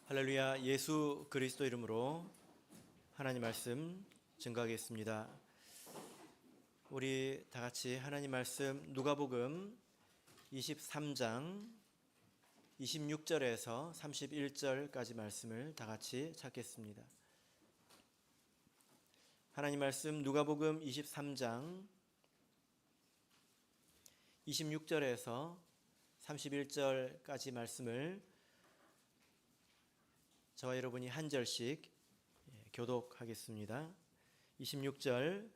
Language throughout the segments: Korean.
할렐루야. 예수 그리스도 이름으로 하나님 말씀 증거하겠습니다. 우리 다 같이 하나님 말씀 누가복음 23장 26절에서 31절까지 말씀을 다 같이 찾겠습니다. 하나님 말씀 누가복음 23장 26절에서 31절까지 말씀을 저와 여러분이 한 절씩 교독하겠습니다. 26절.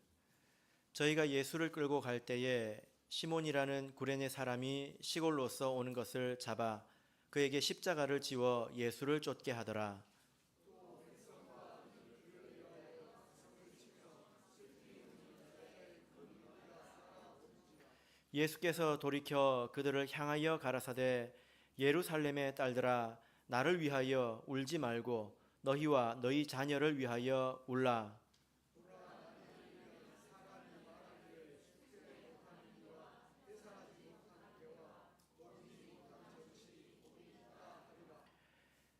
저희가 예수를 끌고 갈 때에 시몬이라는 구레네 사람이 시골로서 오는 것을 잡아 그에게 십자가를 지워 예수를 쫓게 하더라. 예수께서 돌이켜 그들을 향하여 가라사대 예루살렘의 딸들아 나를 위하여 울지 말고 너희와 너희 자녀를 위하여 울라.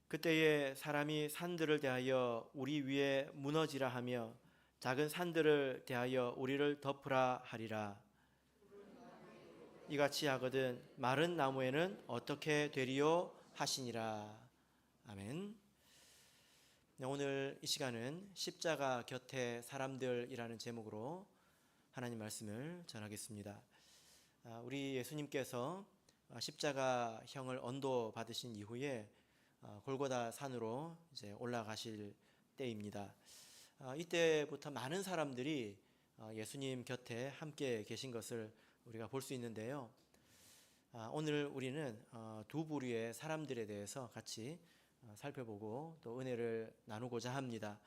그때에 사람이 산들을 대하여 우리 위에 무너지라 하며 작은 산들을 대하여 우리를 덮으라 하리라. 이같이 하거든 마른 나무에는 어떻게 되리요 하시니라. 아멘. 오늘 이 시간은 십자가 곁에 사람들이라는 제목으로 하나님 말씀을 전하겠습니다. 우리 예수님께서 십자가형을 언도 받으신 이후에 골고다 산으로 이제 올라가실 때입니다. 이때부터 많은 사람들이 예수님 곁에 함께 계신 것을 우리가 볼 수 있는데요. 오늘 우리는 두 부류의 사람들에 대해서 같이 살펴보고 또 은혜를 나누고자 합니다.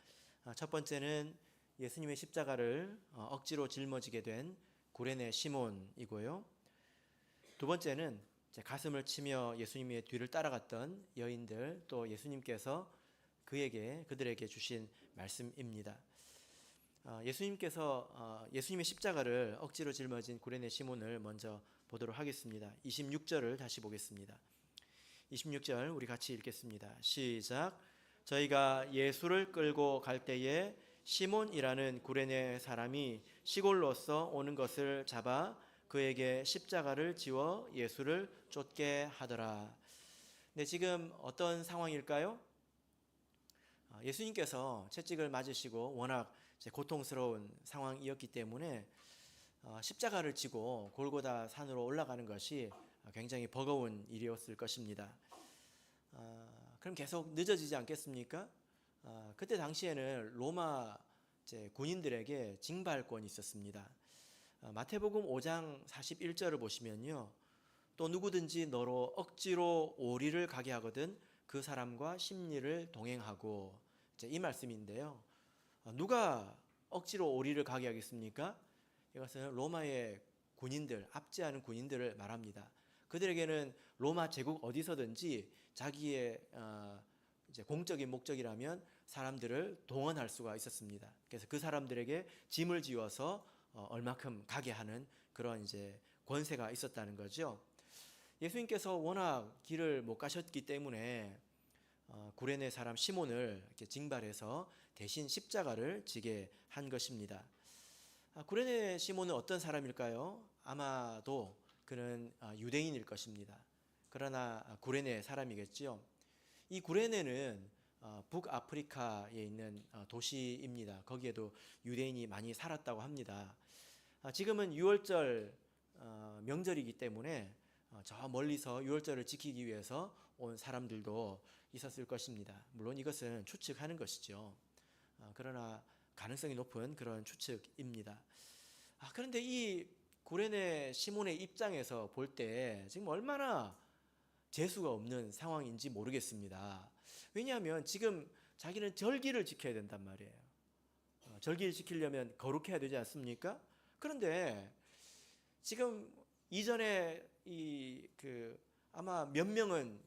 첫 번째는 예수님의 십자가를 억지로 짊어지게 된 구레네 시몬이고요. 두 번째는 가슴을 치며 예수님의 뒤를 따라갔던 여인들, 또 예수님께서 그들에게 주신 말씀입니다. 예수님의 십자가를 억지로 짊어진 구레네 시몬을 먼저 보도록 하겠습니다. 26절을 다시 보겠습니다. 26절 우리 같이 읽겠습니다. 시작. 저희가 예수를 끌고 갈 때에 시몬이라는 구레네 사람이 시골로서 오는 것을 잡아 그에게 십자가를 지워 예수를 쫓게 하더라. 네, 지금 어떤 상황일까요? 예수님께서 채찍을 맞으시고 워낙 고통스러운 상황이었기 때문에 십자가를 지고 골고다 산으로 올라가는 것이 굉장히 버거운 일이었을 것입니다. 그럼 계속 늦어지지 않겠습니까? 그때 당시에는 로마 군인들에게 징발권이 있었습니다. 마태복음 5장 41절을 보시면요, 또 누구든지 너로 억지로 오리를 가게 하거든 그 사람과 십리를 동행하고, 이 말씀인데요. 누가 억지로 오리를 가게 하겠습니까? 이것은 로마의 군인들, 압제하는 군인들을 말합니다. 그들에게는 로마 제국 어디서든지 자기의 공적인 목적이라면 사람들을 동원할 수가 있었습니다. 그래서 그 사람들에게 짐을 지어서 얼마큼 가게 하는 그런 권세가 있었다는 거죠. 예수님께서 워낙 길을 못 가셨기 때문에 구레네 사람 시몬을 이렇게 징발해서 대신 십자가를 지게 한 것입니다. 구레네 시몬은 어떤 사람일까요? 아마도 그는 유대인일 것입니다. 그러나 구레네 사람이겠죠. 이 구레네는 북아프리카에 있는 도시입니다. 거기에도 유대인이 많이 살았다고 합니다. 지금은 유월절 명절이기 때문에 저 멀리서 유월절을 지키기 위해서 온 사람들도 있었을 것입니다. 물론 이것은 추측하는 것이죠. 그러나 가능성이 높은 그런 추측입니다. 그런데 이 구레네 시몬의 입장에서 볼 때 지금 얼마나 재수가 없는 상황인지 모르겠습니다. 왜냐하면 지금 자기는 절기를 지켜야 된단 말이에요. 절기를 지키려면 거룩해야 되지 않습니까? 그런데 지금 이전에 아마 몇 명은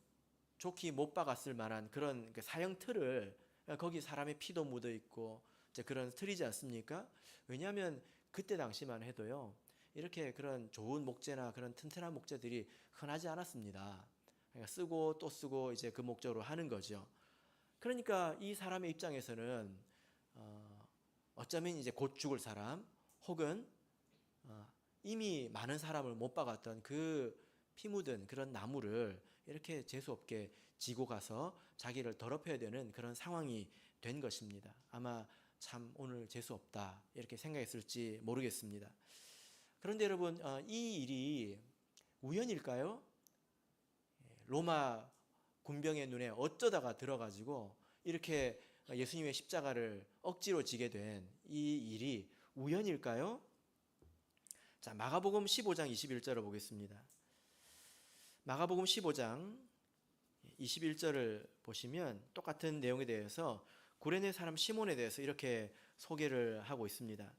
좋게 못 박았을 만한 그런 사형 틀을, 거기 사람의 피도 묻어 있고 그런 틀이지 않습니까? 왜냐하면 그때 당시만 해도요, 이렇게 그런 좋은 목재나 그런 튼튼한 목재들이 흔하지 않았습니다. 그러니까 쓰고 또 쓰고 그 목적으로 하는 거죠. 그러니까 이 사람의 입장에서는 어쩌면 이제 곧 죽을 사람, 혹은 이미 많은 사람을 못 박았던 그 피 묻은 그런 나무를 이렇게 재수없게 지고 가서 자기를 더럽혀야 되는 그런 상황이 된 것입니다. 아마 참 오늘 재수없다 이렇게 생각했을지 모르겠습니다. 그런데 여러분, 이 일이 우연일까요? 로마 군병의 눈에 어쩌다가 들어가지고 이렇게 예수님의 십자가를 억지로 지게 된 이 일이 우연일까요? 자, 마가복음 15장 21절을 보겠습니다. 마가복음 15장 21절을 보시면 똑같은 내용에 대해서 구레네 사람 시몬에 대해서 이렇게 소개를 하고 있습니다.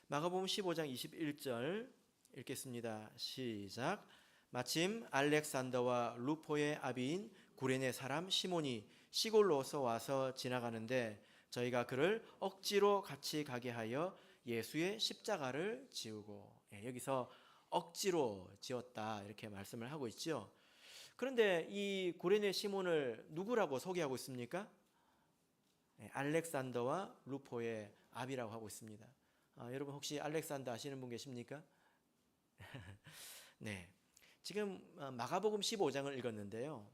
마가복음 15장 21절 읽겠습니다. 시작. 마침 알렉산더와 루포의 아비인 구레네 사람 시몬이 시골로서 와서 지나가는데 저희가 그를 억지로 같이 가게 하여 예수의 십자가를 지우고, 여기서 억지로 지었다 이렇게 말씀을 하고 있죠. 그런데 이 구레네 시몬을 누구라고 소개하고 있습니까? 알렉산더와 루포의 아비라고 하고 있습니다. 여러분 혹시 알렉산더 아시는 분 계십니까? 네. 지금 마가복음 15장을 읽었는데요.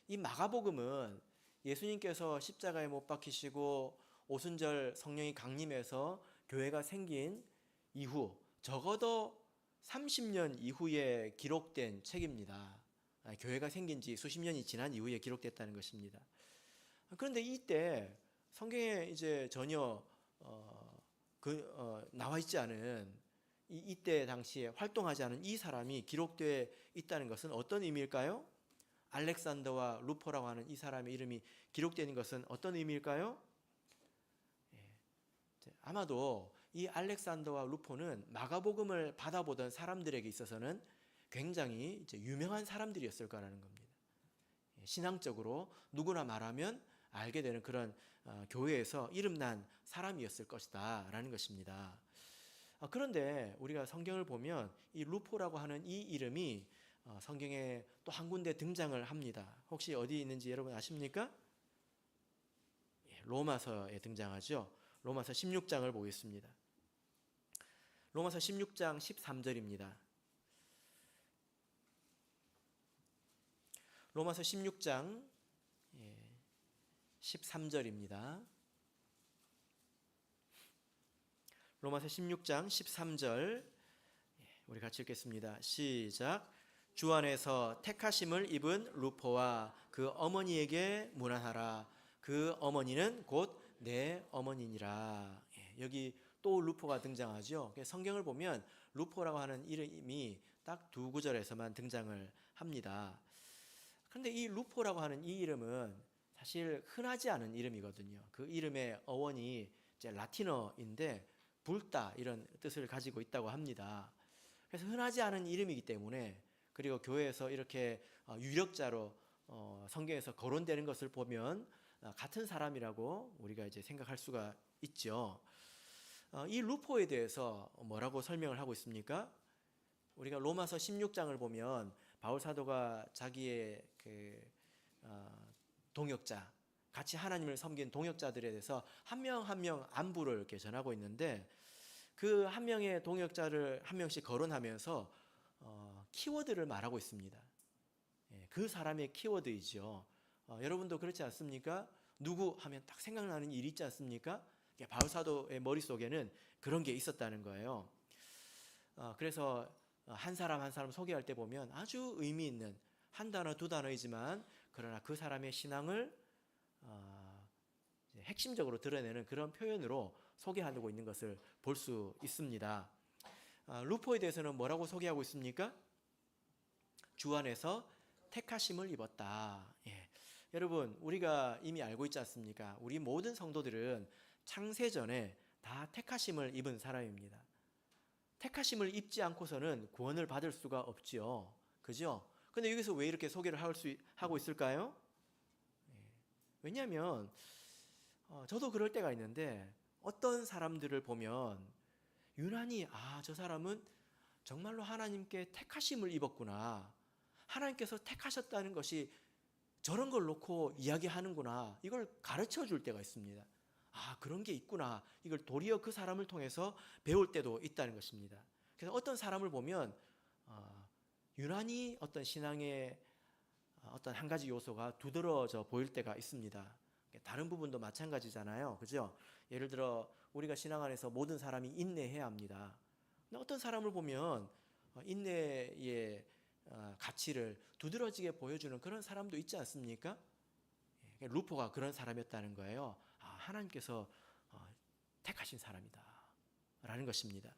이 마가복음은 예수님께서 십자가에 못 박히시고 오순절 성령이 강림해서 교회가 생긴 이후 적어도 30년 이후에 기록된 책입니다. 교회가 생긴 지 수십 년이 지난 이후에 기록됐다는 것입니다. 그런데 이때 성경에 이제 전혀 나와 있지 않은 이때 당시에 활동하지 않은 이 사람이 기록되어 있다는 것은 어떤 의미일까요? 알렉산더와 루포라고 하는 이 사람의 이름이 기록되는 것은 어떤 의미일까요? 아마도 이 알렉산더와 루포는 마가복음을 받아보던 사람들에게 있어서는 굉장히 이제 유명한 사람들이었을 거라는 겁니다. 신앙적으로 누구나 말하면 알게 되는 그런 교회에서 이름난 사람이었을 것이다 라는 것입니다. 그런데 우리가 성경을 보면 이 루포라고 하는 이 이름이 성경에 또 한 군데 등장을 합니다. 혹시 어디 있는지 여러분 아십니까? 로마서에 등장하죠. 로마서 16장을 보겠습니다. 로마서 16장 13절입니다. 로마서 16장 13절입니다. 로마서 16장 13절 우리 같이 읽겠습니다. 시작. 주 안에서 택하심을 입은 루포와 그 어머니에게 문안하라. 그 어머니는 곧 내 어머니니라. 여기 또 루포가 등장하죠. 성경을 보면 루포라고 하는 이름이 딱 두 구절에서만 등장을 합니다. 그런데 이 루포라고 하는 이 이름은 사실 흔하지 않은 이름이거든요. 그 이름의 어원이 이제 라틴어인데 붉다 이런 뜻을 가지고 있다고 합니다. 그래서 흔하지 않은 이름이기 때문에, 그리고 교회에서 이렇게 유력자로 성경에서 거론되는 것을 보면 같은 사람이라고 우리가 이제 생각할 수가 있죠. 이 루포에 대해서 뭐라고 설명을 하고 있습니까? 우리가 로마서 16장을 보면 바울 사도가 자기의 동역자, 같이 하나님을 섬긴 동역자들에 대해서 한 명 한 명 안부를 이렇게 전하고 있는데, 그 한 명의 동역자를 한 명씩 거론하면서 키워드를 말하고 있습니다. 그 사람의 키워드이죠. 여러분도 그렇지 않습니까? 누구 하면 딱 생각나는 일이 있지 않습니까? 바울 사도의 머릿속에는 그런 게 있었다는 거예요. 그래서 한 사람 한 사람 소개할 때 보면 아주 의미 있는 한 단어 두 단어이지만 그러나 그 사람의 신앙을 핵심적으로 드러내는 그런 표현으로 소개하고 있는 것을 볼 수 있습니다. 루포에 대해서는 뭐라고 소개하고 있습니까? 주 안에서 택하심을 입었다. 여러분, 우리가 이미 알고 있지 않습니까? 우리 모든 성도들은 창세전에 다 택하심을 입은 사람입니다. 택하심을 입지 않고서는 구원을 받을 수가 없지요. 그죠? 근데 여기서 왜 이렇게 소개를 하고 있을까요? 왜냐하면 저도 그럴 때가 있는데 어떤 사람들을 보면 유난히 저 사람은 정말로 하나님께 택하심을 입었구나, 하나님께서 택하셨다는 것이 저런 걸 놓고 이야기하는구나. 이걸 가르쳐 줄 때가 있습니다. 아, 그런 게 있구나. 이걸 도리어 그 사람을 통해서 배울 때도 있다는 것입니다. 그래서 어떤 사람을 보면 유난히 어떤 신앙의 어떤 한 가지 요소가 두드러져 보일 때가 있습니다. 다른 부분도 마찬가지잖아요. 그죠? 예를 들어 우리가 신앙 안에서 모든 사람이 인내해야 합니다. 근데 어떤 사람을 보면 인내의 가치를 두드러지게 보여주는 그런 사람도 있지 않습니까? 루포가 그런 사람이었다는 거예요. 하나님께서 택하신 사람이다 라는 것입니다.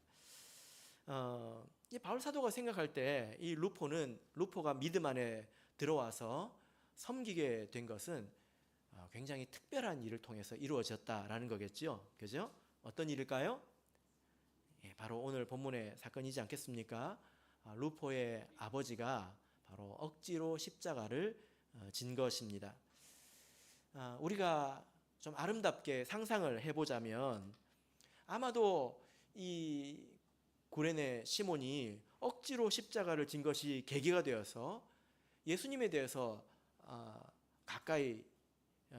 이 바울 사도가 생각할 때 이 루포가 믿음 안에 들어와서 섬기게 된 것은 굉장히 특별한 일을 통해서 이루어졌다라는 거겠죠. 그죠? 어떤 일일까요? 바로 오늘 본문의 사건이지 않겠습니까? 루포의 아버지가 바로 억지로 십자가를 진 것입니다. 우리가 좀 아름답게 상상을 해보자면 아마도 이 구레네 시몬이 억지로 십자가를 진 것이 계기가 되어서 예수님에 대해서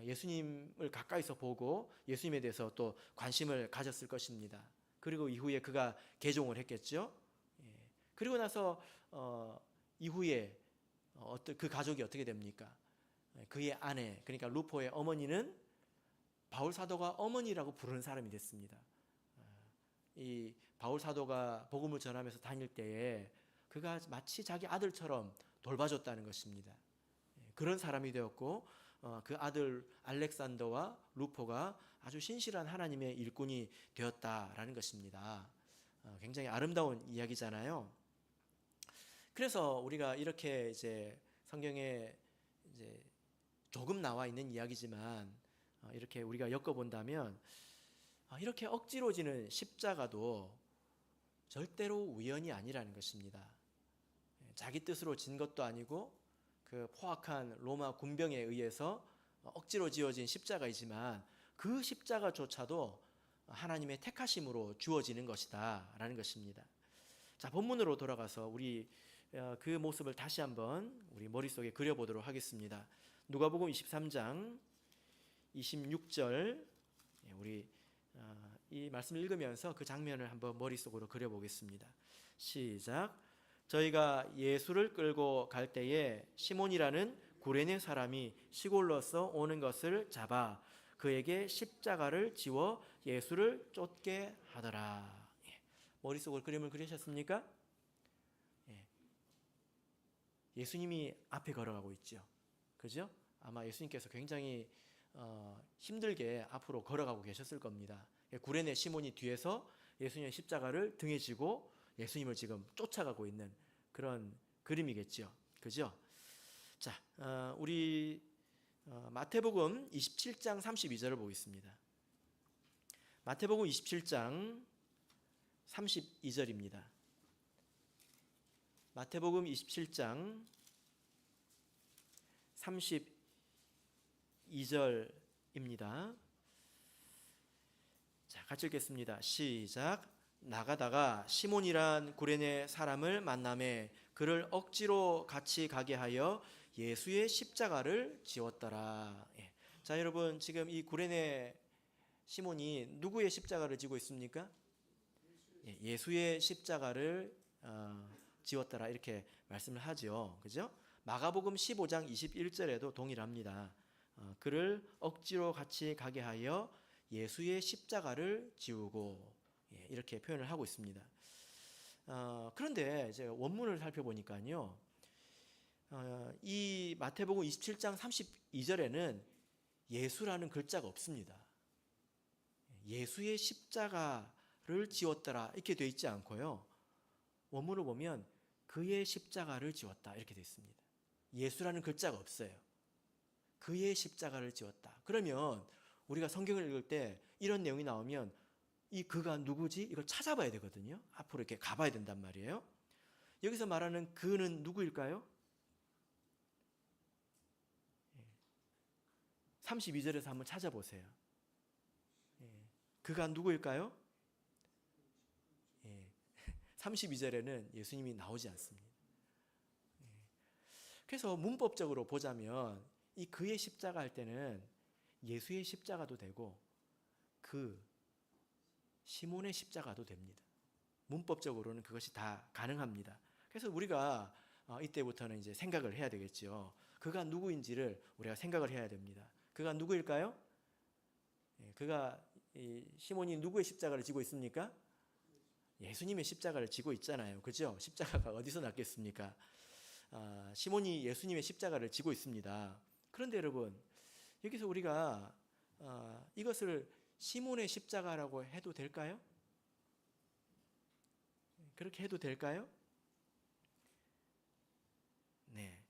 예수님을 가까이서 보고 예수님에 대해서 또 관심을 가졌을 것입니다. 그리고 이후에 그가 개종을 했겠죠. 그리고 나서 이후에 그 가족이 어떻게 됩니까? 그의 아내, 그러니까 루포의 어머니는 바울 사도가 어머니라고 부르는 사람이 됐습니다. 이 바울 사도가 복음을 전하면서 다닐 때에 그가 마치 자기 아들처럼 돌봐줬다는 것입니다. 그런 사람이 되었고 그 아들 알렉산더와 루포가 아주 신실한 하나님의 일꾼이 되었다라는 것입니다. 굉장히 아름다운 이야기잖아요. 그래서 우리가 이렇게 이제 성경에 이제 조금 나와 있는 이야기지만 이렇게 우리가 엮어본다면 이렇게 억지로 지는 십자가도 절대로 우연이 아니라는 것입니다. 자기 뜻으로 진 것도 아니고 그 포악한 로마 군병에 의해서 억지로 지어진 십자가이지만 그 십자가조차도 하나님의 택하심으로 주어지는 것이다 라는 것입니다. 자, 본문으로 돌아가서 우리 그 모습을 다시 한번 우리 머릿속에 그려보도록 하겠습니다. 누가복음 23장 26절 우리 이 말씀을 읽으면서 그 장면을 한번 머릿속으로 그려보겠습니다. 시작. 저희가 예수를 끌고 갈 때에 시몬이라는 구레네 사람이 시골로서 오는 것을 잡아 그에게 십자가를 지워 예수를 쫓게 하더라. 머릿속으로 그림을 그리셨습니까? 예수님이 앞에 걸어가고 있죠. 그죠? 아마 예수님께서 굉장히 힘들게 앞으로 걸어가고 계셨을 겁니다. 구레네 시몬이 뒤에서 예수님의 십자가를 등에 지고 예수님을 지금 쫓아가고 있는 그런 그림이겠죠. 그죠? 자, 우리 마태복음 27장 32절을 보겠습니다. 마태복음 27장 32절입니다. 마태복음 27장 32절입니다. 자, 같이 읽겠습니다. 시작. 나가다가 시몬이란 구레네 사람을 만나매 그를 억지로 같이 가게 하여 예수의 십자가를 지웠더라. 자, 여러분 지금 이 구레네 시몬이 누구의 십자가를 지고 있습니까? 예수의 십자가를 지웠더라 이렇게 말씀을 하죠. 그죠? 마가복음 15장 21절에도 동일합니다. 그를 억지로 같이 가게 하여 예수의 십자가를 지우고 이렇게 표현을 하고 있습니다. 그런데 이제 원문을 살펴보니까요, 이 마태복음 27장 32절에는 예수라는 글자가 없습니다. 예수의 십자가를 지웠더라 이렇게 되어 있지 않고요. 원문을 보면 그의 십자가를 지웠다 이렇게 되어 있습니다. 예수라는 글자가 없어요. 그의 십자가를 지웠다. 그러면 우리가 성경을 읽을 때 이런 내용이 나오면 이 그가 누구지? 이걸 찾아봐야 되거든요. 앞으로 이렇게 가봐야 된단 말이에요. 여기서 말하는 그는 누구일까요? 32절에서 한번 찾아보세요. 그가 누구일까요? 32절에는 예수님이 나오지 않습니다. 그래서 문법적으로 보자면 이 그의 십자가 할 때는 예수의 십자가도 되고 그 시몬의 십자가도 됩니다. 문법적으로는 그것이 다 가능합니다. 그래서 우리가 이때부터는 이제 생각을 해야 되겠죠. 그가 누구인지를 우리가 생각을 해야 됩니다. 그가 누구일까요? 그가 시몬이 누구의 십자가를 지고 있습니까? 예수님의 십자가를 지고 있잖아요. 그죠? 십자가가 어디서 났겠습니까? 시몬이 예수님의 십자가를 지고 있습니다. 그런데 여러분, 여기서 우리가 이것을 시몬의 십자가라고 해도 될까요? 그렇게 해도 될까요? 네.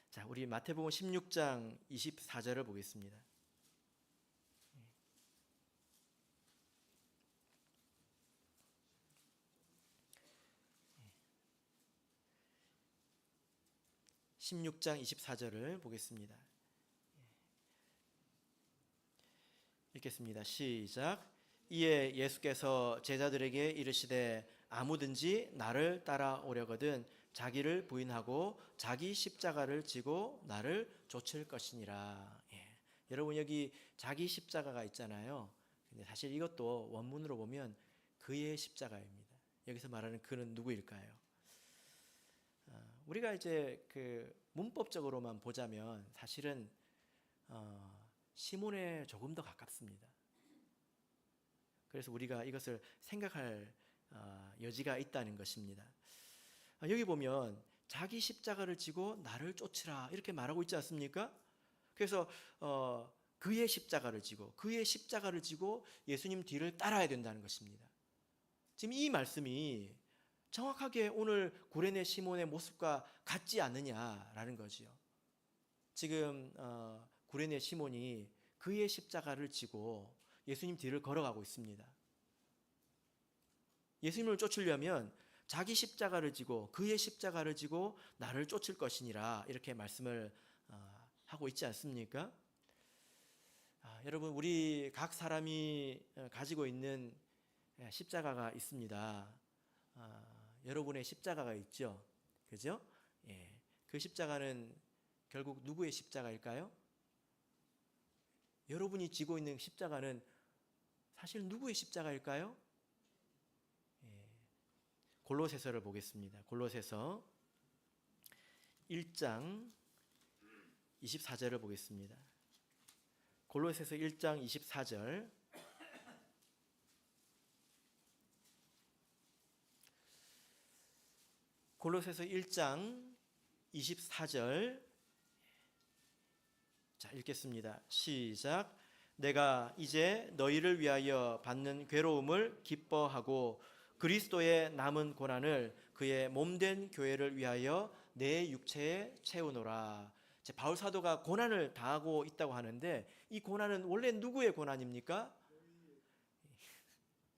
자, 우리 마태복음 16장 24절을 보겠습니다. 네. 16장 24절을 보겠습니다. 읽겠습니다. 시작. 이에 예수께서 제자들에게 이르시되 아무든지 나를 따라오려거든 자기를 부인하고 자기 십자가를 지고 나를 쫓을 것이니라. 여러분 여기 자기 십자가가 있잖아요. 근데 사실 이것도 원문으로 보면 그의 십자가입니다. 여기서 말하는 그는 누구일까요? 우리가 이제 그 문법적으로만 보자면 사실은 시몬에 조금 더 가깝습니다. 그래서 우리가 이것을 생각할 여지가 있다는 것입니다. 여기 보면 자기 십자가를 지고 나를 쫓으라 이렇게 말하고 있지 않습니까? 그래서 그의 십자가를 지고 예수님 뒤를 따라야 된다는 것입니다. 지금 이 말씀이 정확하게 오늘 구레네 시몬의 모습과 같지 않느냐라는 거지요. 지금 구레네 시몬이 그의 십자가를 지고 예수님 뒤를 걸어가고 있습니다. 예수님을 쫓으려면 자기 십자가를 지고 그의 십자가를 지고 나를 쫓을 것이니라 이렇게 말씀을 하고 있지 않습니까? 여러분 우리 각 사람이 가지고 있는 십자가가 있습니다. 여러분의 십자가가 있죠, 그죠? 그 십자가는 결국 누구의 십자가일까요? 여러분이 지고 있는 십자가는 사실 누구의 십자가일까요? 골로새서를 보겠습니다. 골로새서 1장 24절을 보겠습니다. 골로새서 1장 24절. 골로새서 1장 24절. 자, 읽겠습니다. 시작. 내가 이제 너희를 위하여 받는 괴로움을 기뻐하고 그리스도의 남은 고난을 그의 몸된 교회를 위하여 내 육체에 채우노라. 바울 사도가 고난을 당하고 있다고 하는데 이 고난은 원래 누구의 고난입니까?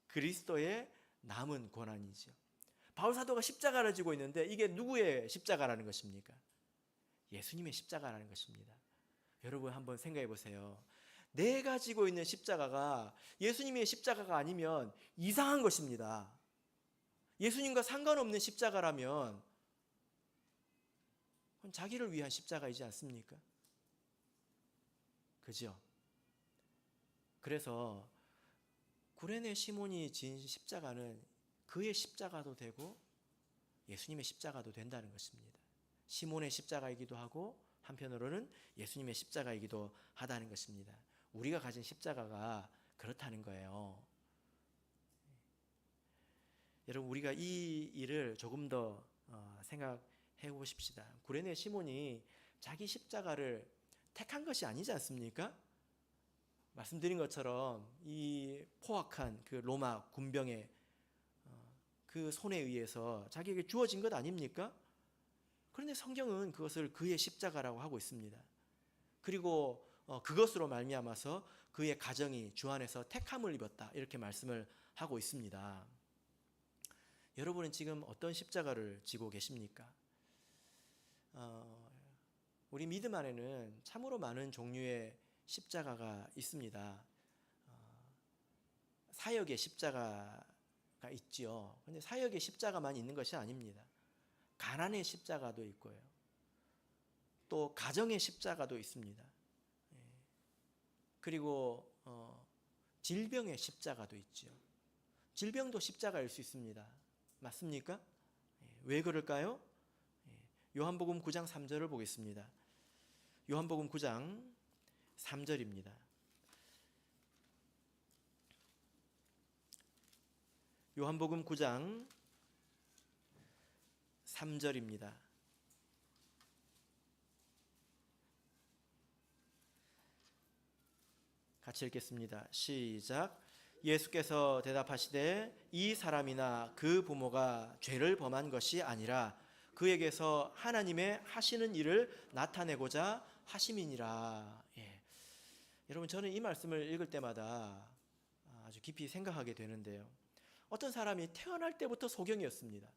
그리스도의 남은 고난이죠. 바울 사도가 십자가를 지고 있는데 이게 누구의 십자가라는 것입니까? 예수님의 십자가라는 것입니다. 여러분 한번 생각해 보세요. 내가 지고 있는 십자가가 예수님의 십자가가 아니면 이상한 것입니다. 예수님과 상관없는 십자가라면 그건 자기를 위한 십자가이지 않습니까? 그죠? 그래서 구레네 시몬이 진 십자가는 그의 십자가도 되고 예수님의 십자가도 된다는 것입니다. 시몬의 십자가이기도 하고 한편으로는 예수님의 십자가이기도 하다는 것입니다. 우리가 가진 십자가가 그렇다는 거예요. 여러분 우리가 이 일을 조금 더 생각해 보십시다. 구레네 시몬이 자기 십자가를 택한 것이 아니지 않습니까? 말씀드린 것처럼 이 포악한 그 로마 군병의 그 손에 의해서 자기에게 주어진 것 아닙니까? 그런데 성경은 그것을 그의 십자가라고 하고 있습니다. 그리고 그것으로 말미암아서 그의 가정이 주 안에서 택함을 입었다 이렇게 말씀을 하고 있습니다. 여러분은 지금 어떤 십자가를 지고 계십니까? 우리 믿음 안에는 참으로 많은 종류의 십자가가 있습니다. 사역의 십자가가 있지요. 그런데 사역의 십자가만 있는 것이 아닙니다. 가난의 십자가도 있고요. 또 가정의 십자가도 있습니다. 그리고 질병의 십자가도 있죠. 질병도 십자가일 수 있습니다. 맞습니까? 왜 그럴까요? 요한복음 9장 3절을 보겠습니다. 요한복음 9장 3절입니다. 요한복음 9장 3절입니다. 같이 읽겠습니다. 시작. 예수께서 대답하시되 이 사람이나 그 부모가 죄를 범한 것이 아니라 그에게서 하나님의 하시는 일을 나타내고자 하심이니라. 여러분, 저는 이 말씀을 읽을 때마다 아주 깊이 생각하게 되는데요. 어떤 사람이 태어날 때부터 소경이었습니다.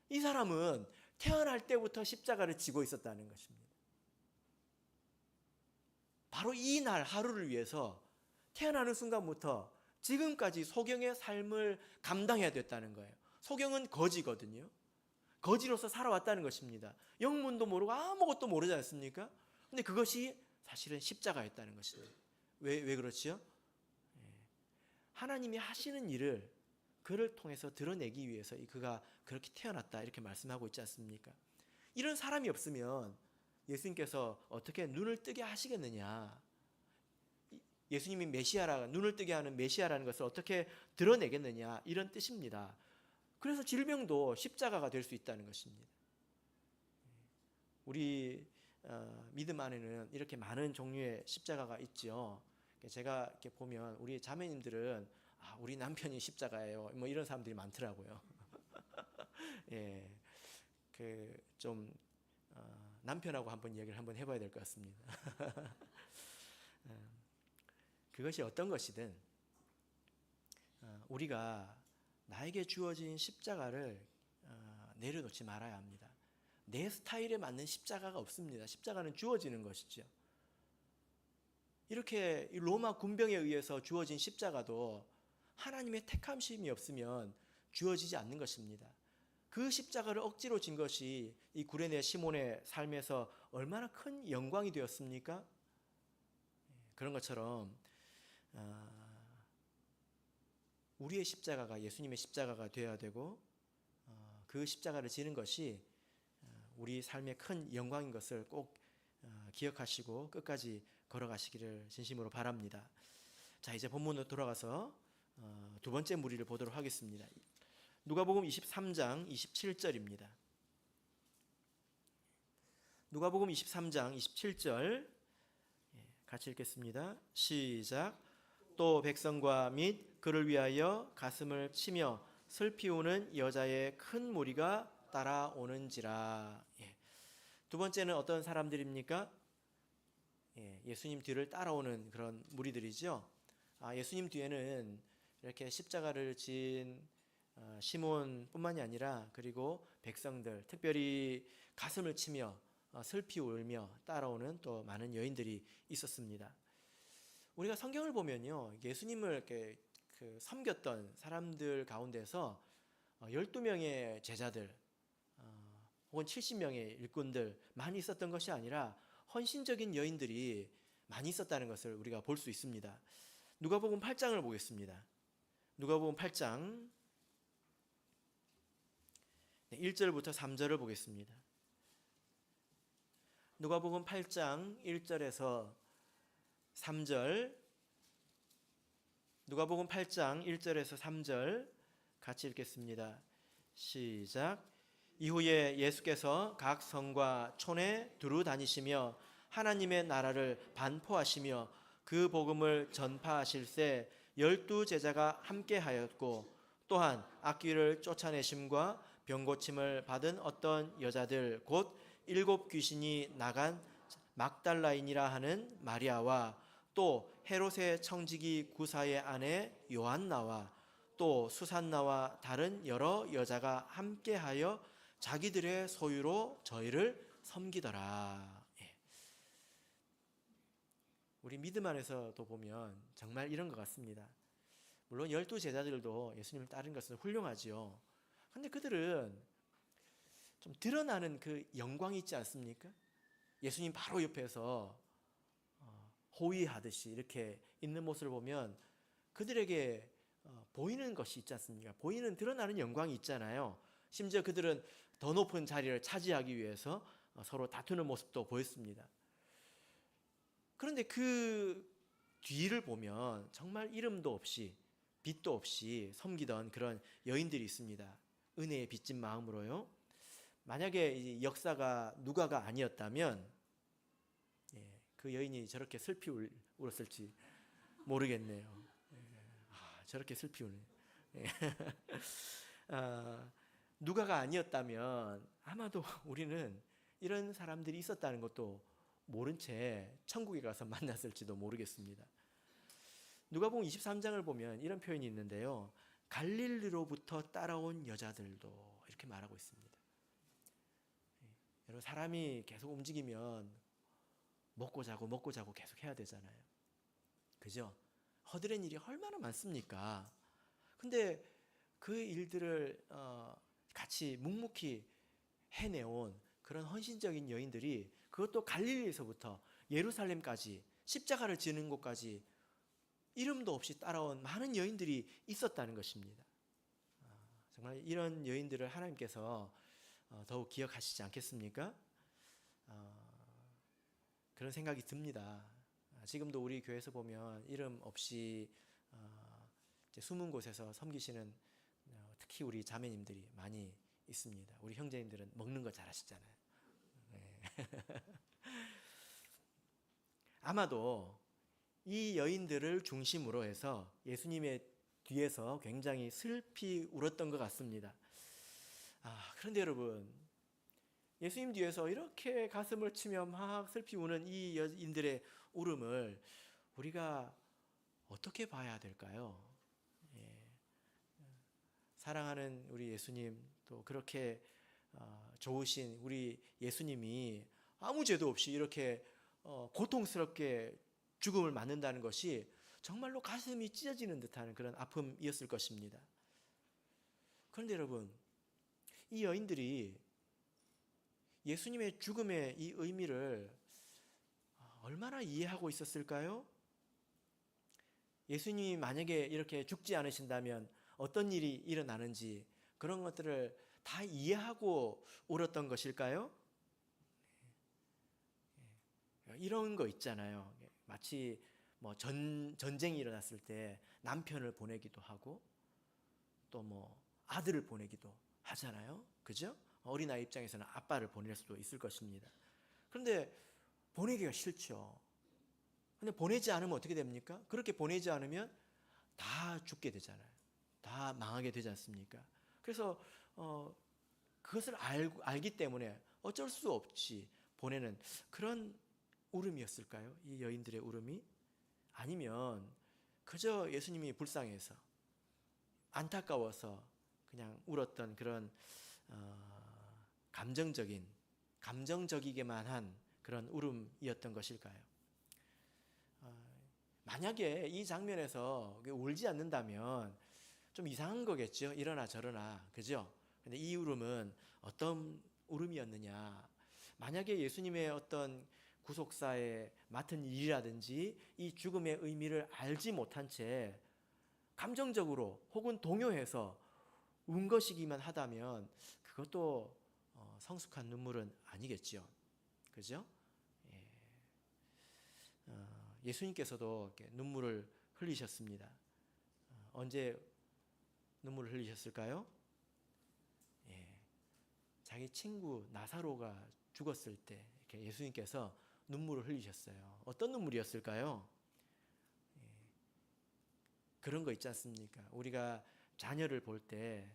이 사람은 태어날 때부터 십자가를 지고 있었다는 것입니다. 바로 이 날 하루를 위해서 태어나는 순간부터 지금까지 소경의 삶을 감당해야 됐다는 거예요. 소경은 거지거든요. 거지로서 살아왔다는 것입니다. 영문도 모르고 아무것도 모르지 않습니까? 근데 그것이 사실은 십자가였다는 것입니다. 왜 그렇지요? 하나님이 하시는 일을 그를 통해서 드러내기 위해서 그가 그렇게 태어났다 이렇게 말씀하고 있지 않습니까? 이런 사람이 없으면 예수님께서 어떻게 눈을 뜨게 하시겠느냐? 예수님이 메시아라, 눈을 뜨게 하는 메시아라는 것을 어떻게 드러내겠느냐, 이런 뜻입니다. 그래서 질병도 십자가가 될 수 있다는 것입니다. 우리 믿음 안에는 이렇게 많은 종류의 십자가가 있죠. 제가 이렇게 보면 우리 자매님들은 우리 남편이 십자가예요, 뭐 이런 사람들이 많더라고요. 예, 좀 남편하고 한번 이야기를 한번 해봐야 될 것 같습니다. 그것이 어떤 것이든 우리가 나에게 주어진 십자가를 내려놓지 말아야 합니다. 내 스타일에 맞는 십자가가 없습니다. 십자가는 주어지는 것이죠. 이렇게 로마 군병에 의해서 주어진 십자가도 하나님의 택함심이 없으면 주어지지 않는 것입니다. 그 십자가를 억지로 진 것이 이 구레네 시몬의 삶에서 얼마나 큰 영광이 되었습니까? 그런 것처럼 우리의 십자가가 예수님의 십자가가 되어야 되고 그 십자가를 지는 것이 우리 삶의 큰 영광인 것을 꼭 기억하시고 끝까지 걸어가시기를 진심으로 바랍니다. 자, 이제 본문으로 돌아가서 두 번째 무리를 보도록 하겠습니다. 누가복음 23장 27절입니다. 누가복음 23장 27절 같이 읽겠습니다. 시작. 또 백성과 및 그를 위하여 가슴을 치며 슬피 우는 여자의 큰 무리가 따라오는지라. 두 번째는 어떤 사람들입니까? 예수님 뒤를 따라오는 그런 무리들이죠. 예수님 뒤에는 이렇게 십자가를 진 시몬뿐만이 아니라 그리고 백성들, 특별히 가슴을 치며 슬피 울며 따라오는 또 많은 여인들이 있었습니다. 우리가 성경을 보면요, 예수님을 이렇게 섬겼던 사람들 가운데서 12명의 제자들 혹은 70명의 일꾼들 많이 있었던 것이 아니라 헌신적인 여인들이 많이 있었다는 것을 우리가 볼 수 있습니다. 누가복음 8장을 보겠습니다. 누가복음 8장 1절부터 3절을 보겠습니다. 누가복음 8장 1절에서 3절, 누가복음 8장 1절에서 3절 같이 읽겠습니다. 시작. 이후에 예수께서 각 성과 촌에 두루 다니시며 하나님의 나라를 반포하시며 그 복음을 전파하실새 12 제자가 함께하였고 또한 악귀를 쫓아내심과 병고침을 받은 어떤 여자들 곧 7 귀신이 나간 막달라인이라 하는 마리아와 또 헤롯의 청지기 구사의 아내 요한나와 또 수산나와 다른 여러 여자가 함께하여 자기들의 소유로 저희를 섬기더라. 우리 믿음 안에서도 보면 정말 이런 것 같습니다. 물론 12 제자들도 예수님을 따른 것은 훌륭하지요. 그런데 그들은 좀 드러나는 그 영광이 있지 않습니까? 예수님 바로 옆에서 호위하듯이 이렇게 있는 모습을 보면 그들에게 보이는 것이 있지 않습니까? 보이는 드러나는 영광이 있잖아요. 심지어 그들은 더 높은 자리를 차지하기 위해서 서로 다투는 모습도 보였습니다. 그런데 그 뒤를 보면 정말 이름도 없이 빛도 없이 섬기던 그런 여인들이 있습니다. 은혜에 빚진 마음으로요. 만약에 이 역사가 누가가 아니었다면 그 여인이 저렇게 슬피 울었을지 모르겠네요. 저렇게 슬피 우네. 누가가 아니었다면 아마도 우리는 이런 사람들이 있었다는 것도 모른 채 천국에 가서 만났을지도 모르겠습니다. 누가복음 23장을 보면 이런 표현이 있는데요. 갈릴리로부터 따라온 여자들도 이렇게 말하고 있습니다. 여러분, 사람이 계속 움직이면 먹고 자고 계속 해야 되잖아요. 그죠? 허드렛 일이 얼마나 많습니까? 근데 그 일들을 같이 묵묵히 해내온 그런 헌신적인 여인들이 그것도 갈릴리에서부터 예루살렘까지 십자가를 지는 곳까지 이름도 없이 따라온 많은 여인들이 있었다는 것입니다. 정말 이런 여인들을 하나님께서 더욱 기억하시지 않겠습니까? 그런 생각이 듭니다. 지금도 우리 교회에서 보면 이름 없이 숨은 곳에서 섬기시는 특히 우리 자매님들이 많이 있습니다. 우리 형제님들은 먹는 거 잘하시잖아요. 네. 아마도 이 여인들을 중심으로 해서 예수님의 뒤에서 굉장히 슬피 울었던 것 같습니다. 그런데 여러분, 예수님 뒤에서 이렇게 가슴을 치며 막 슬피 우는 이 여인들의 울음을 우리가 어떻게 봐야 될까요? 사랑하는 우리 예수님, 또 그렇게 좋으신 우리 예수님이 아무 죄도 없이 이렇게 고통스럽게 죽음을 맞는다는 것이 정말로 가슴이 찢어지는 듯한 그런 아픔이었을 것입니다. 그런데 여러분, 이 여인들이 예수님의 죽음의 이 의미를 얼마나 이해하고 있었을까요? 예수님이 만약에 이렇게 죽지 않으신다면 어떤 일이 일어나는지 그런 것들을 다 이해하고 울었던 것일까요? 이런 거 있잖아요. 마치 뭐 전쟁이 일어났을 때 남편을 보내기도 하고 또 뭐 아들을 보내기도 하잖아요. 그죠? 어린아이 입장에서는 아빠를 보낼 수도 있을 것입니다. 그런데 보내기가 싫죠. 근데 보내지 않으면 어떻게 됩니까? 그렇게 보내지 않으면 다 죽게 되잖아요. 다 망하게 되지 않습니까? 그래서 그것을 알기 때문에 어쩔 수 없이 보내는 그런 울음이었을까요? 이 여인들의 울음이? 아니면 그저 예수님이 불쌍해서 안타까워서 그냥 울었던 그런 감정적이기만 한 그런 울음이었던 것일까요? 만약에 이 장면에서 울지 않는다면 좀 이상한 거겠죠. 이러나 저러나, 그죠? 근데 이 울음은 어떤 울음이었느냐? 만약에 예수님의 어떤 구속사에 맡은 일이라든지 이 죽음의 의미를 알지 못한 채 감정적으로 혹은 동요해서 운 것이기만 하다면 그것도 성숙한 눈물은 아니겠죠. 그죠? 예수님께서도 이렇게 눈물을 흘리셨습니다. 언제 눈물을 흘리셨을까요? 자기 친구 나사로가 죽었을 때 이렇게 예수님께서 눈물을 흘리셨어요. 어떤 눈물이었을까요? 그런 거 있지 않습니까? 우리가 자녀를 볼 때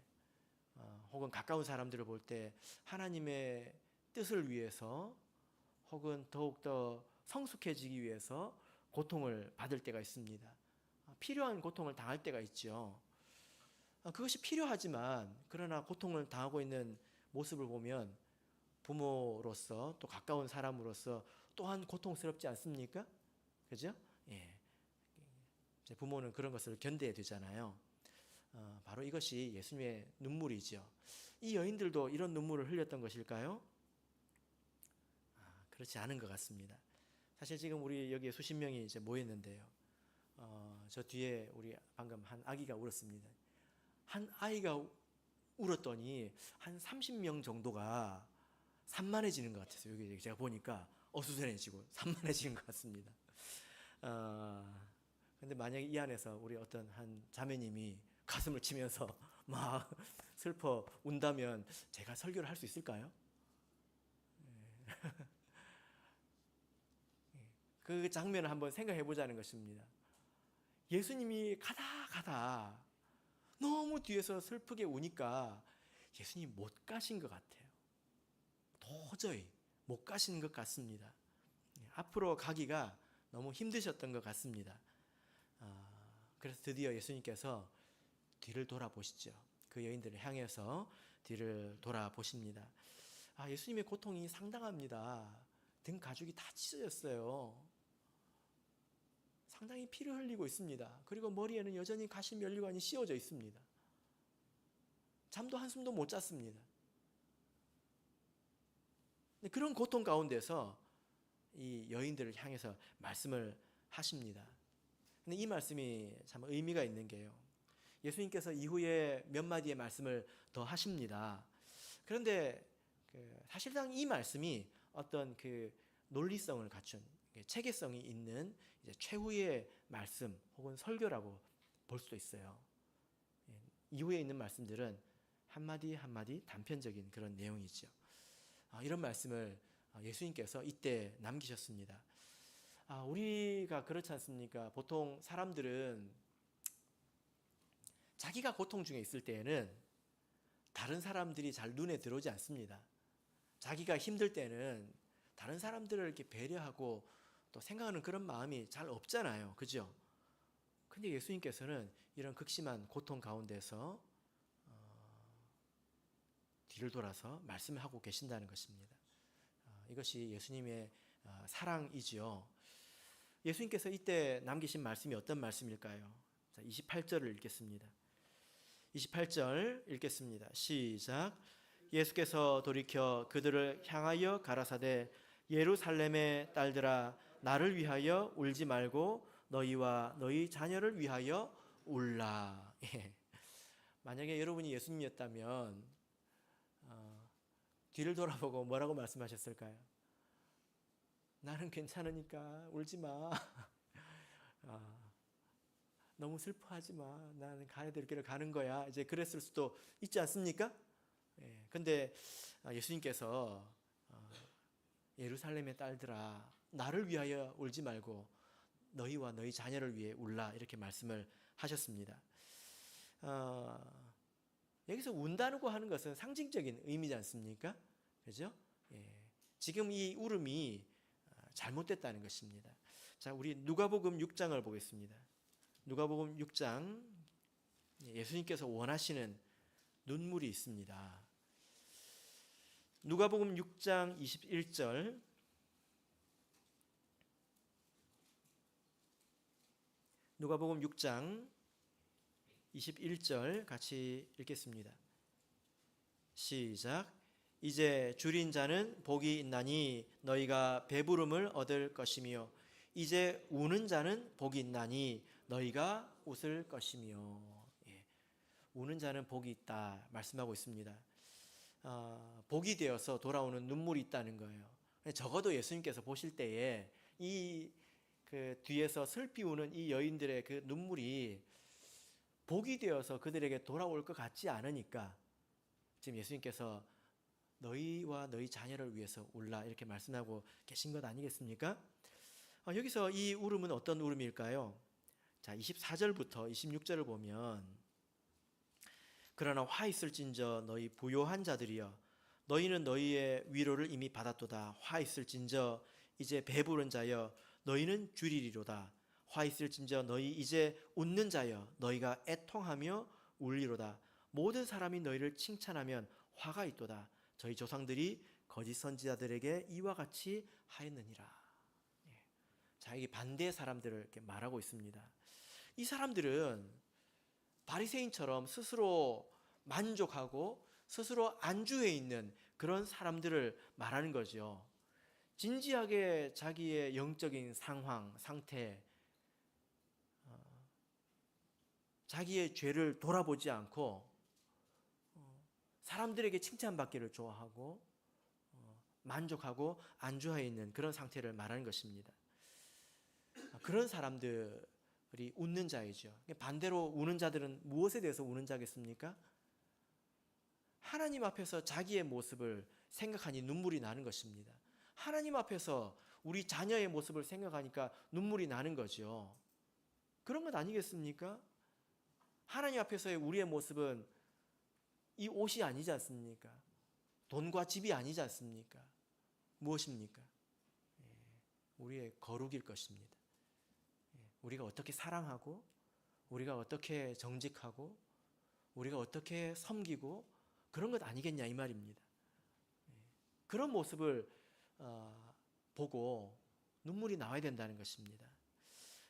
혹은 가까운 사람들을 볼 때 하나님의 뜻을 위해서 혹은 더욱더 성숙해지기 위해서 고통을 받을 때가 있습니다. 필요한 고통을 당할 때가 있죠. 그것이 필요하지만 그러나 고통을 당하고 있는 모습을 보면 부모로서 또 가까운 사람으로서 또한 고통스럽지 않습니까? 그죠? 부모는 그런 것을 견뎌야 되잖아요. 바로 이것이 예수님의 눈물이죠. 이 여인들도 이런 눈물을 흘렸던 것일까요? 그렇지 않은 것 같습니다. 사실 지금 우리 여기에 수십 명이 이제 모였는데요. 저 뒤에 우리 방금 한 아기가 울었습니다. 한 아이가 울었더니 한 30명 정도가 산만해지는 것 같아서 여기 제가 보니까 어수선해지고 산만해지는 것 같습니다. 근데 만약에 이 안에서 우리 어떤 한 자매님이 가슴을 치면서 막 슬퍼 운다면 제가 설교를 할 수 있을까요? 그 장면을 한번 생각해 보자는 것입니다. 예수님이 가다 너무 뒤에서 슬프게 우니까 예수님 못 가신 것 같아요. 도저히 못 가시는 것 같습니다. 앞으로 가기가 너무 힘드셨던 것 같습니다. 그래서 드디어 예수님께서 뒤를 돌아보시죠. 그 여인들을 향해서 뒤를 돌아보십니다. 예수님의 고통이 상당합니다. 등 가죽이 다 찢어졌어요. 상당히 피를 흘리고 있습니다. 그리고 머리에는 여전히 가시 면류관이 씌워져 있습니다. 잠도 한숨도 못 잤습니다. 그런 고통 가운데서 이 여인들을 향해서 말씀을 하십니다. 근데 이 말씀이 참 의미가 있는 게요. 예수님께서 이후에 몇 마디의 말씀을 더 하십니다. 그런데 사실상 이 말씀이 어떤 그 논리성을 갖춘 체계성이 있는 이제 최후의 말씀 혹은 설교라고 볼 수도 있어요. 이후에 있는 말씀들은 한마디 한마디 단편적인 그런 내용이죠. 이런 말씀을 예수님께서 이때 남기셨습니다. 우리가 그렇지 않습니까? 보통 사람들은 자기가 고통 중에 있을 때에는 다른 사람들이 잘 눈에 들어오지 않습니다. 자기가 힘들 때는 다른 사람들을 이렇게 배려하고 또 생각하는 그런 마음이 잘 없잖아요. 그죠? 근데 예수님께서는 이런 극심한 고통 가운데서 뒤를 돌아서 말씀을 하고 계신다는 것입니다. 이것이 예수님의 사랑이지요. 예수님께서 이때 남기신 말씀이 어떤 말씀일까요? 28절을 읽겠습니다. 28절 읽겠습니다. 시작. 예수께서 돌이켜 그들을 향하여 가라사대 예루살렘의 딸들아 나를 위하여 울지 말고 너희와 너희 자녀를 위하여 울라. 만약에 여러분이 예수님이었다면 뒤를 돌아보고 뭐라고 말씀하셨을까요? 나는 괜찮으니까 울지 마. 너무 슬퍼하지 마. 나는 가야 될 길을 가는 거야. 이제 그랬을 수도 있지 않습니까? 근데 예수님께서 예루살렘의 딸들아 나를 위하여 울지 말고 너희와 너희 자녀를 위해 울라 이렇게 말씀을 하셨습니다. 여기서 운다고 하는 것은 상징적인 의미지 않습니까? 그죠? 지금 이 울음이 잘못됐다는 것입니다. 자, 우리 누가복음 6장을 보겠습니다. 누가복음 6장 예수님께서 원하시는 눈물이 있습니다. 누가복음 6장 21절 누가복음 6장 21절 같이 읽겠습니다. 시작. 이제 줄인 자는 복이 있나니 너희가 배부름을 얻을 것이며 이제 우는 자는 복이 있나니 너희가 웃을 것이며. 우는 자는 복이 있다 말씀하고 있습니다. 복이 되어서 돌아오는 눈물이 있다는 거예요. 적어도 예수님께서 보실 때에 이 그 뒤에서 슬피 우는 이 여인들의 그 눈물이 복이 되어서 그들에게 돌아올 것 같지 않으니까 지금 예수님께서 너희와 너희 자녀를 위해서 울라 이렇게 말씀하고 계신 것 아니겠습니까? 여기서 이 울음은 어떤 울음일까요? 자, 24절부터 26절을 보면 그러나 화 있을진저 너희 부요한 자들이여 너희는 너희의 위로를 이미 받았도다. 화 있을진저 이제 배부른 자여 너희는 줄이리로다. 화 있을진저 너희 이제 웃는 자여 너희가 애통하며 울리로다. 모든 사람이 너희를 칭찬하면 화가 있도다. 저희 조상들이 거짓 선지자들에게 이와 같이 하였느니라. 자, 이게 반대 사람들을 이렇게 말하고 있습니다. 이 사람들은 바리새인처럼 스스로 만족하고 스스로 안주해 있는 그런 사람들을 말하는 거죠. 진지하게 자기의 영적인 상황, 상태, 자기의 죄를 돌아보지 않고 사람들에게 칭찬받기를 좋아하고 만족하고 안주하여 있는 그런 상태를 말하는 것입니다. 그런 사람들이 웃는 자이죠. 반대로 우는 자들은 무엇에 대해서 우는 자겠습니까? 하나님 앞에서 자기의 모습을 생각하니 눈물이 나는 것입니다. 하나님 앞에서 우리 자녀의 모습을 생각하니까 눈물이 나는 거죠. 그런 것 아니겠습니까? 하나님 앞에서의 우리의 모습은 이 옷이 아니지 않습니까? 돈과 집이 아니지 않습니까? 무엇입니까? 우리의 거룩일 것입니다. 우리가 어떻게 사랑하고, 우리가 어떻게 정직하고, 우리가 어떻게 섬기고, 그런 것 아니겠냐 이 말입니다. 그런 모습을 보고 눈물이 나와야 된다는 것입니다.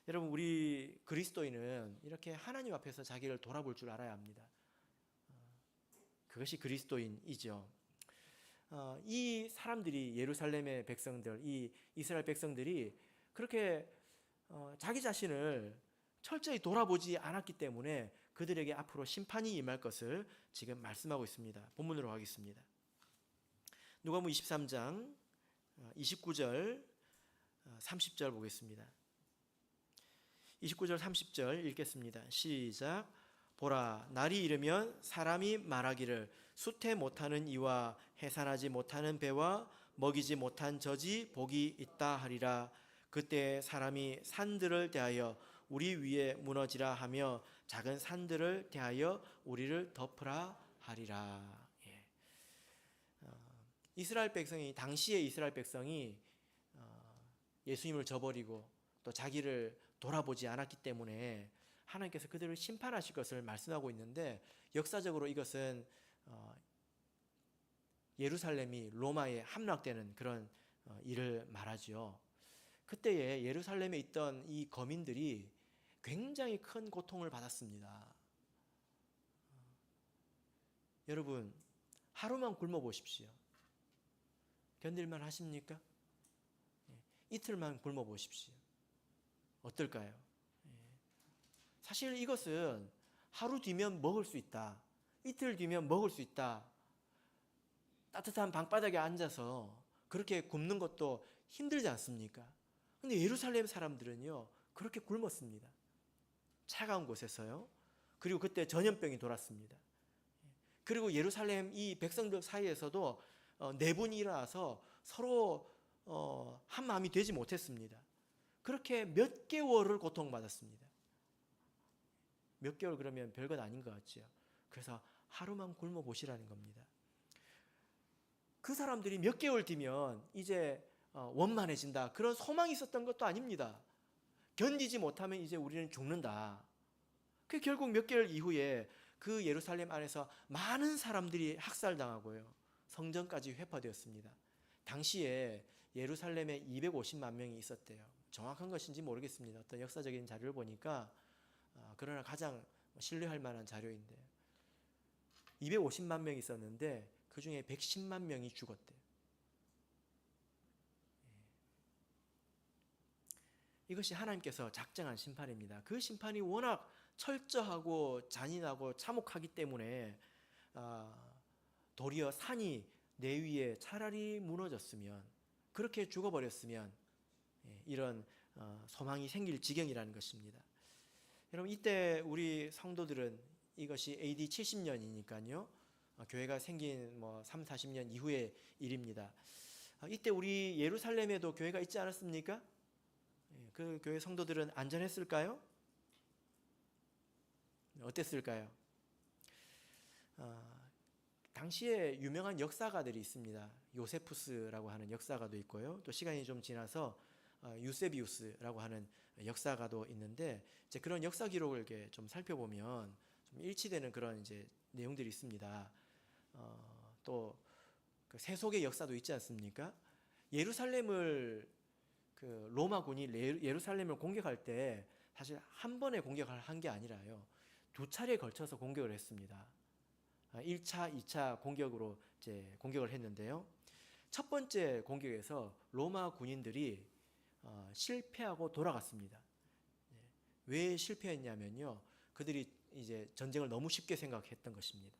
여러분, 우리 그리스도인은 이렇게 하나님 앞에서 자기를 돌아볼 줄 알아야 합니다. 그것이 그리스도인이죠. 이 사람들이, 예루살렘의 백성들, 이 이스라엘 백성들이 그렇게 자기 자신을 철저히 돌아보지 않았기 때문에 그들에게 앞으로 심판이 임할 것을 지금 말씀하고 있습니다. 본문으로 가겠습니다. 누가복음 23장 29절 30절 보겠습니다. 29절 30절 읽겠습니다. 시작. 보라, 날이 이르면 사람이 말하기를 수태 못하는 이와 해산하지 못하는 배와 먹이지 못한 젖이 복이 있다 하리라. 그때 사람이 산들을 대하여 우리 위에 무너지라 하며 작은 산들을 대하여 우리를 덮으라 하리라. 이스라엘 백성이, 당시의 이스라엘 백성이 예수님을 저버리고 또 자기를 돌아보지 않았기 때문에 하나님께서 그들을 심판하실 것을 말씀하고 있는데, 역사적으로 이것은 예루살렘이 로마에 함락되는 그런 일을 말하죠. 그때에 예루살렘에 있던 이 거민들이 굉장히 큰 고통을 받았습니다. 여러분, 하루만 굶어 보십시오. 견딜만 하십니까? 이틀만 굶어 보십시오. 어떨까요? 사실 이것은 하루 뒤면 먹을 수 있다, 이틀 뒤면 먹을 수 있다, 따뜻한 방바닥에 앉아서 그렇게 굶는 것도 힘들지 않습니까? 근데 예루살렘 사람들은요, 그렇게 굶었습니다. 차가운 곳에서요. 그리고 그때 전염병이 돌았습니다. 그리고 예루살렘 이 백성들 사이에서도 내분이 일어나서 서로 한 마음이 되지 못했습니다. 그렇게 몇 개월을 고통받았습니다. 몇 개월 그러면 별것 아닌 것 같죠. 그래서 하루만 굶어 보시라는 겁니다. 그 사람들이 몇 개월 뒤면 이제 원만해진다, 그런 소망이 있었던 것도 아닙니다. 견디지 못하면 이제 우리는 죽는다. 그 결국 몇 개월 이후에 그 예루살렘 안에서 많은 사람들이 학살당하고요, 성전까지 회파되었습니다. 당시에 예루살렘에 250만 명이 있었대요. 정확한 것인지 모르겠습니다. 어떤 역사적인 자료를 보니까 그러나 가장 신뢰할 만한 자료인데 250만 명이 있었는데 그 중에 110만 명이 죽었대요. 이것이 하나님께서 작정한 심판입니다. 그 심판이 워낙 철저하고 잔인하고 참혹하기 때문에 도리어 산이 내 위에 차라리 무너졌으면, 그렇게 죽어버렸으면 이런 소망이 생길 지경이라는 것입니다. 여러분, 이때 우리 성도들은, 이것이 AD 70년이니까요 교회가 생긴 3, 40년 이후의 일입니다. 이때 우리 예루살렘에도 교회가 있지 않았습니까? 그 교회 성도들은 안전했을까요? 어땠을까요? 당시에 유명한 역사가들이 있습니다. 요세푸스라고 하는 역사가도 있고요, 또 시간이 좀 지나서 유세비우스라고 하는 역사가도 있는데, 이제 그런 역사 기록을 이렇게 좀 살펴보면 좀 일치되는 그런 이제 내용들이 있습니다. 또 그 세속의 역사도 있지 않습니까? 예루살렘을 그 로마군이 예루살렘을 공격할 때 사실 한 번에 공격을 한 게 아니라요, 두 차례에 걸쳐서 공격을 했습니다. 1차, 2차 공격으로 이제 공격을 했는데요. 첫 번째 공격에서 로마 군인들이 실패하고 돌아갔습니다. 왜 실패했냐면요, 그들이 이제 전쟁을 너무 쉽게 생각했던 것입니다.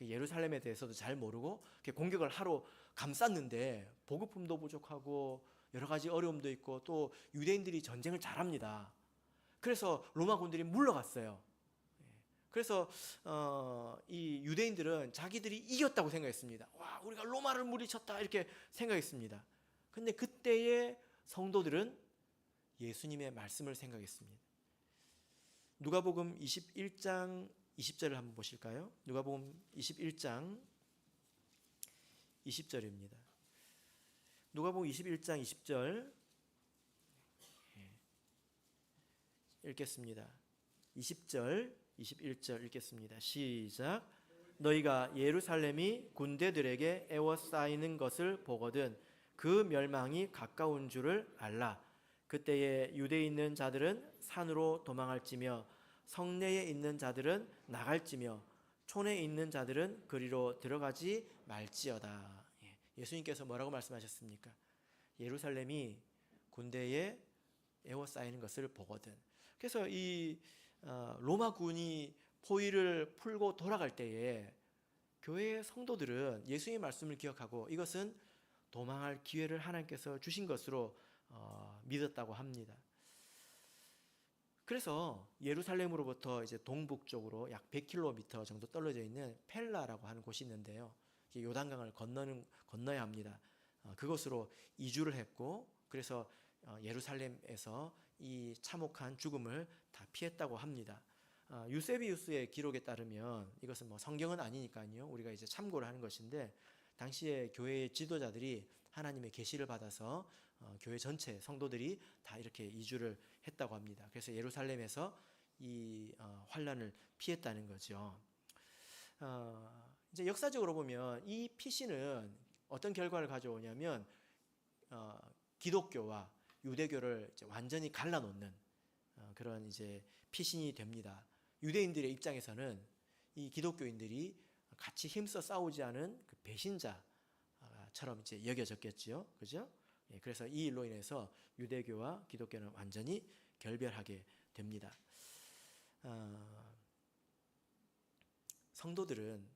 예루살렘에 대해서도 잘 모르고 공격을 하러 감쌌는데 보급품도 부족하고 여러 가지 어려움도 있고 또 유대인들이 전쟁을 잘합니다. 그래서 로마 군들이 물러갔어요. 그래서 이 유대인들은 자기들이 이겼다고 생각했습니다. 와, 우리가 로마를 물리쳤다 이렇게 생각했습니다. 근데 그때의 성도들은 예수님의 말씀을 생각했습니다. 누가복음 21장 20절을 한번 보실까요? 누가복음 21장 20절입니다. 누가복음 21장 20절 읽겠습니다. 20절 21절 읽겠습니다. 시작. 너희가 예루살렘이 군대들에게 에워싸이는 것을 보거든 그 멸망이 가까운 줄을 알라. 그때에 유대에 있는 자들은 산으로 도망할지며 성내에 있는 자들은 나갈지며 촌에 있는 자들은 그리로 들어가지 말지어다. 예수님께서 뭐라고 말씀하셨습니까? 예루살렘이 군대에 에워싸이는 것을 보거든. 그래서 이 로마군이 포위를 풀고 돌아갈 때에 교회의 성도들은 예수님의 말씀을 기억하고 이것은 도망할 기회를 하나님께서 주신 것으로 믿었다고 합니다. 그래서 예루살렘으로부터 이제 동북쪽으로 약 100km 정도 떨어져 있는 펠라라고 하는 곳이 있는데요. 요단강을 건너야 합니다. 그곳으로 이주를 했고, 그래서 예루살렘에서 이 참혹한 죽음을 다 피했다고 합니다. 유세비우스의 기록에 따르면 이것은 뭐 성경은 아니니까요. 우리가 이제 참고를 하는 것인데 당시에 교회의 지도자들이 하나님의 계시를 받아서 교회 전체 성도들이 다 이렇게 이주를 했다고 합니다. 그래서 예루살렘에서 이 환란을 피했다는 거죠. 이제 역사적으로 보면 이 피신은 어떤 결과를 가져오냐면 기독교와 유대교를 이제 완전히 갈라놓는 그런 이제 피신이 됩니다. 유대인들의 입장에서는 이 기독교인들이 같이 힘써 싸우지 않은 그 배신자처럼 이제 여겨졌겠지요, 그죠? 그래서 이 일로 인해서 유대교와 기독교는 완전히 결별하게 됩니다. 성도들은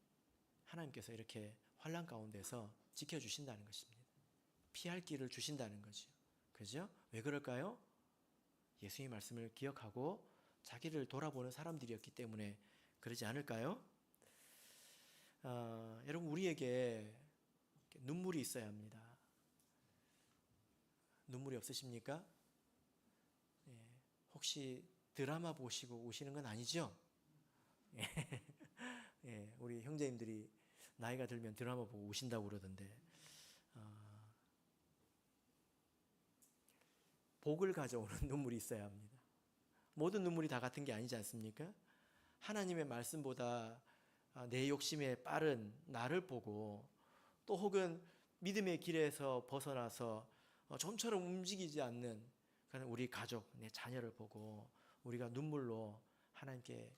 하나님께서 이렇게 환난 가운데서 지켜주신다는 것입니다. 피할 길을 주신다는 거죠. 그죠? 왜 그럴까요? 예수의 말씀을 기억하고 자기를 돌아보는 사람들이었기 때문에 그러지 않을까요? 여러분, 우리에게 눈물이 있어야 합니다. 눈물이 없으십니까? 혹시 드라마 보시고 우시는 건 아니죠? 우리 형제님들이 나이가 들면 드라마 보고 우신다고 그러던데, 복을 가져오는 눈물이 있어야 합니다. 모든 눈물이 다 같은 게 아니지 않습니까? 하나님의 말씀보다 내 욕심에 빠른 나를 보고, 또 혹은 믿음의 길에서 벗어나서 좀처럼 움직이지 않는 우리 가족, 내 자녀를 보고 우리가 눈물로 하나님께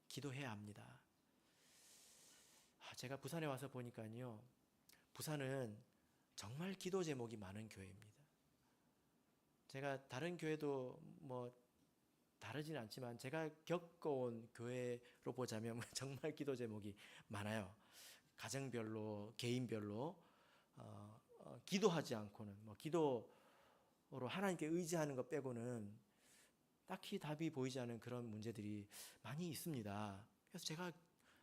기도해야 합니다. 제가 부산에 와서 보니까요, 부산은 정말 기도 제목이 많은 교회입니다. 제가 다른 교회도 뭐 다르진 않지만 제가 겪어온 교회로 보자면 정말 기도 제목이 많아요. 가정별로, 개인별로 기도하지 않고는, 뭐 기도로 하나님께 의지하는 것 빼고는 딱히 답이 보이지 않은 그런 문제들이 많이 있습니다. 그래서 제가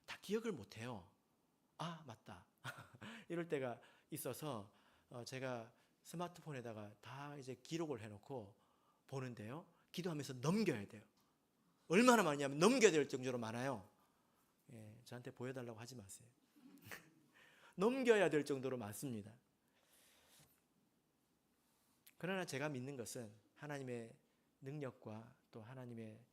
다 기억을 못해요. 아, 맞다. 이럴 때가 있어서 제가 스마트폰에다가 다 이제 기록을 해놓고 보는데요, 기도하면서 넘겨야 돼요. 얼마나 많냐면 넘겨야 될 정도로 많아요. 저한테 보여달라고 하지 마세요. 넘겨야 될 정도로 많습니다. 그러나 제가 믿는 것은 하나님의 능력과 또 하나님의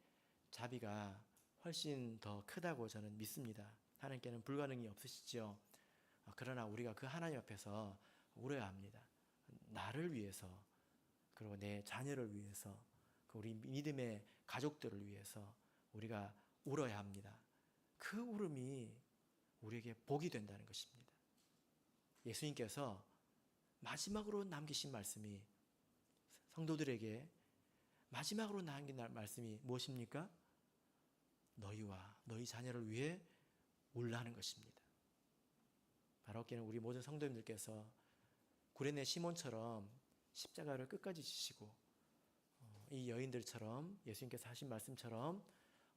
자비가 훨씬 더 크다고 저는 믿습니다. 하나님께는 불가능이 없으시죠. 그러나 우리가 그 하나님 앞에서 울어야 합니다. 나를 위해서, 그리고 내 자녀를 위해서, 우리 믿음의 가족들을 위해서 우리가 울어야 합니다. 그 울음이 우리에게 복이 된다는 것입니다. 예수님께서 마지막으로 남기신 말씀이, 성도들에게 마지막으로 남긴 말씀이 무엇입니까? 너희와 너희 자녀를 위해 울라는 것입니다. 바로 그는 우리 모든 성도님들께서 구레네 시몬처럼 십자가를 끝까지 지시고 이 여인들처럼 예수님께서 하신 말씀처럼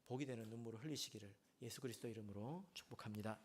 복이 되는 눈물을 흘리시기를 예수 그리스도 이름으로 축복합니다.